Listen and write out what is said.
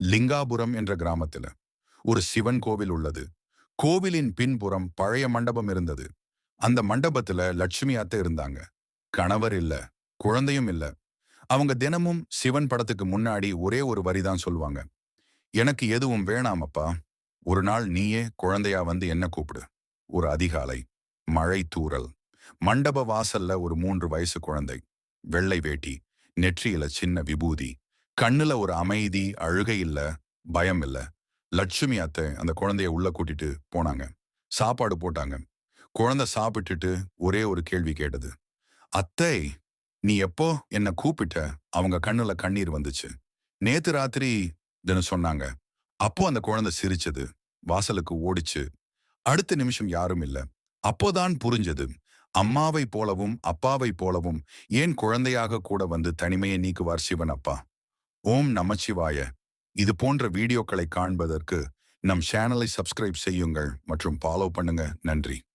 லிங்காபுரம் என்ற கிராமத்துல ஒரு சிவன் கோவில் உள்ளது. கோவிலின் பின்புறம் பழைய மண்டபம் இருந்தது. அந்த மண்டபத்துல லட்சுமி அத்தை இருந்தாங்க. கணவர் இல்ல, குழந்தையும் இல்ல. அவங்க தினமும் சிவன் படத்துக்கு முன்னாடி ஒரே ஒரு வரிதான் சொல்லுவாங்க. எனக்கு எதுவும் வேணாம் அப்பா. ஒரு நாள் நீயே குழந்தையா வந்து என்ன கூப்பிடு. ஒரு அதிகாலை, மழை தூறல். மண்டப வாசல்ல ஒரு 3 வயசு குழந்தை. வெள்ளை வேட்டி, நெற்றியில சின்ன விபூதி. கண்ணுல ஒரு அமைதி, அழுகை இல்ல, பயம் இல்ல. லட்சுமி அத்தை அந்த குழந்தைய உள்ள கூட்டிட்டு போனாங்க. சாப்பாடு போட்டாங்க. குழந்தை சாப்பிட்டுட்டு ஒரே ஒரு கேள்வி கேட்டது. அத்தை, நீ எப்போ என்ன கூப்பிட்ட? அவங்க கண்ணுல கண்ணீர் வந்துச்சு. நேத்து ராத்திரி தினம் சொன்னாங்க. அப்போ அந்த குழந்தை சிரிச்சது. வாசலுக்கு ஓடிச்சு. அடுத்த நிமிஷம் யாரும் இல்ல. அப்போதான் புரிஞ்சது. அம்மாவை போலவும் அப்பாவை போலவும் ஏன் குழந்தையாக கூட வந்து தனிமையை நீக்குவார் சிவன் அப்பா. ஓம் நமச்சிவாய. இது போன்ற வீடியோக்களை காண்பதற்கு நம் சேனலை சப்ஸ்கிரைப் செய்யுங்கள் மற்றும் ஃபாலோ பண்ணுங்க. நன்றி.